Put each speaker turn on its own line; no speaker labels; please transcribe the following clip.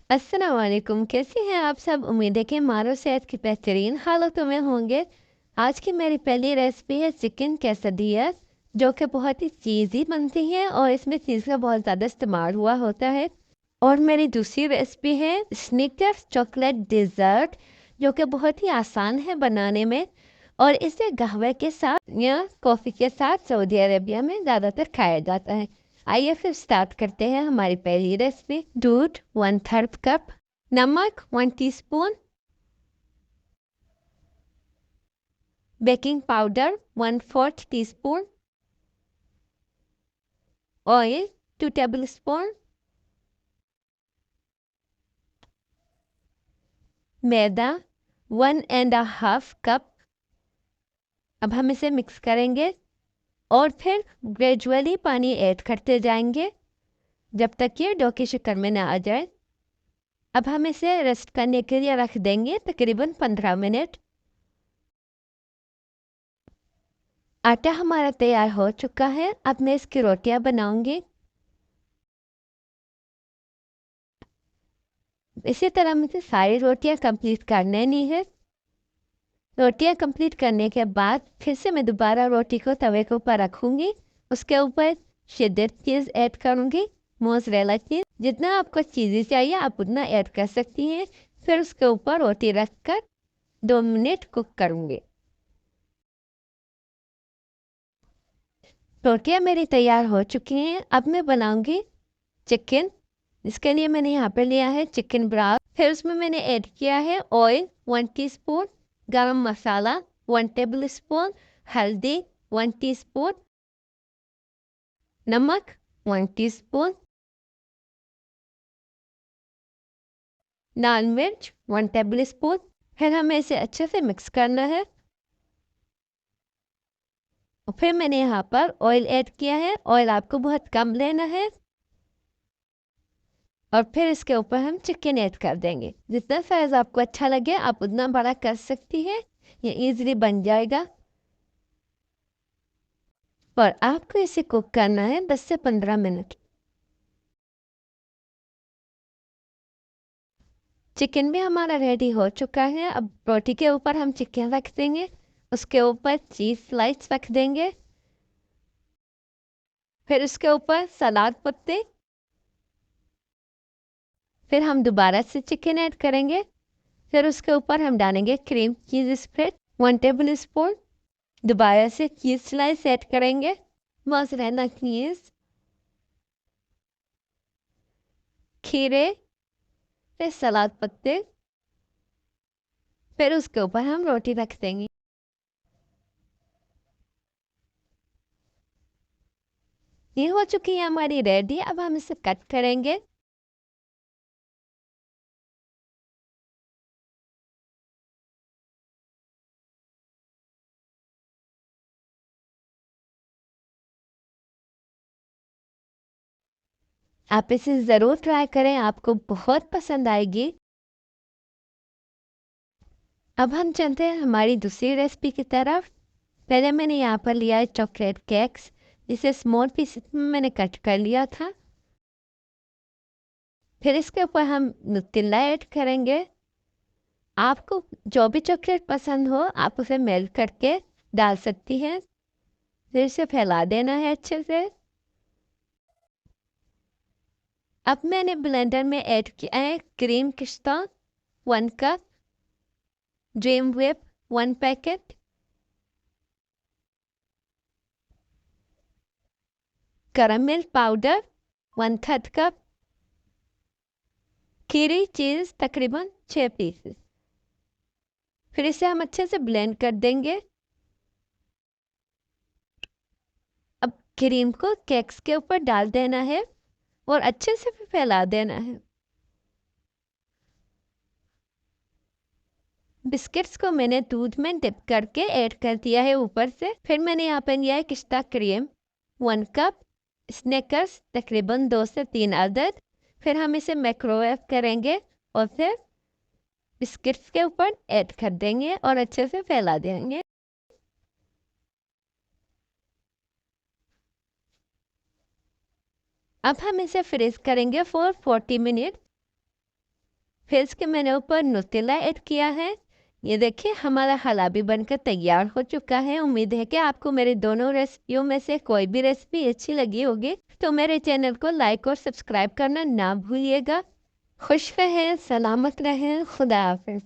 अस्सलाम वालेकुम। कैसे हैं आप सब? उम्मीद है कि मारो सेहत की बेहतरीन हालतों में होंगे। आज की मेरी पहली रेसिपी है चिकन कैसडियास, जो कि बहुत ही चीज़ी बनती है और इसमें चीज़ का बहुत ज़्यादा इस्तेमाल हुआ होता है। और मेरी दूसरी रेसिपी है स्निकर्स चॉकलेट डिज़र्ट, जो कि बहुत ही आसान है बनाने में और इसे कहवे के साथ या कॉफ़ी के साथ सऊदी अरेबिया में ज़्यादातर खाया जाता है। आइए फिर स्टार्ट करते हैं हमारी पहली रेसिपी। दूध 1/3 कप, नमक 1 teaspoon, baking powder 1/4 teaspoon, oil 2 table spoon, मैदा 1.5 कप। अब हम इसे मिक्स करेंगे और फिर ग्रेजुअली पानी ऐड करते जाएंगे जब तक ये डो की शक्ल में ना आ जाए। अब हम इसे रेस्ट करने के लिए रख देंगे तकरीबन 15 मिनट। आटा हमारा तैयार हो चुका है। अब मैं इसकी रोटियां बनाऊंगी। इसी तरह मुझे सारी रोटियां कंप्लीट कर लेनी है। रोटियां कंप्लीट करने के बाद फिर से मैं दोबारा रोटी को तवे के ऊपर रखूंगी। उसके ऊपर शेडर चीज़ ऐड करूंगी, मोज़रेला चीज़। जितना आपको चीज़ी चाहिए आप उतना ऐड कर सकती हैं। फिर उसके ऊपर रोटी रखकर 2 मिनट कुक करूंगी। रोटियां मेरी तैयार हो चुकी हैं। अब मैं बनाऊंगी चिकन। इसके लिए मैंने यहाँ पे लिया है चिकन ब्रास्ट। फिर उसमें मैंने ऐड किया है ऑयल 1 टीस्पून, गरम मसाला 1 टेबल स्पून, हल्दी 1 टीस्पून, नमक 1 टीस्पून, लाल मिर्च 1 टेबल स्पून। फिर हमें इसे अच्छे से मिक्स करना है। और फिर मैंने यहाँ पर ऑयल ऐड किया है। ऑयल आपको बहुत कम लेना है। और फिर इसके ऊपर हम चिकन ऐड कर देंगे। जितना साइज आपको अच्छा लगे आप उतना बड़ा कर सकती है। ये इजीली बन जाएगा। और आपको इसे कुक करना है 10 से 15 मिनट। चिकन भी हमारा रेडी हो चुका है। अब रोटी के ऊपर हम चिकन रख देंगे। उसके ऊपर चीज़ स्लाइस रख देंगे। फिर उसके ऊपर सलाद पत्ते। फिर हम दोबारा से चिकन ऐड करेंगे। फिर उसके ऊपर हम डालेंगे cream cheese spread 1 table spoon. दोबारा से चीज़ स्लाइस ऐड करेंगे, मोज़रेला चीज़, खीरे, फिर सलाद पत्ते। फिर उसके ऊपर हम रोटी रख देंगे। ये हो चुकी है हमारी रेडी। अब हम इसे कट करेंगे। आप इसे ज़रूर ट्राई करें, आपको बहुत पसंद आएगी। अब हम चलते हैं हमारी दूसरी रेसिपी की तरफ। पहले मैंने यहाँ पर लिया है चॉकलेट केक्स, जिसे स्मॉल पीस में मैंने कट कर लिया था। फिर इसके ऊपर हम नुटेला ऐड करेंगे। आपको जो भी चॉकलेट पसंद हो आप उसे मेल्ट करके डाल सकती हैं। फिर इसे फैला देना है अच्छे से। अब मैंने ब्लेंडर में ऐड किया है क्रीम खिस्ता 1 cup, dream whip 1 packet, caramel powder 1/3 cup, खीरी चीज़ तकरीबन 6 पीसेस। फिर इसे हम अच्छे से ब्लेंड कर देंगे। अब क्रीम को केक्स के ऊपर डाल देना है और अच्छे से फैला देना है। बिस्किट्स को मैंने दूध में डिप करके ऐड कर दिया है ऊपर से। फिर मैंने यहाँ पर लिया है पिस्ता क्रीम 1 कप, स्निकर्स तकरीबन 2 से 3 अदद। फिर हम इसे माइक्रोवेव करेंगे और फिर बिस्किट्स के ऊपर ऐड कर देंगे और अच्छे से फैला देंगे। अब हम इसे फ्रीज करेंगे फॉर 40 मिनट। फिर इसके मैंने ऊपर नुटेला ऐड किया है। ये देखिए हमारा हलवा भी बनकर तैयार हो चुका है। उम्मीद है कि आपको मेरी दोनों रेसिपियों में से कोई भी रेसिपी अच्छी लगी होगी, तो मेरे चैनल को लाइक और सब्सक्राइब करना ना भूलिएगा। खुश रहें, सलामत रहें, खुदा हाफिज़।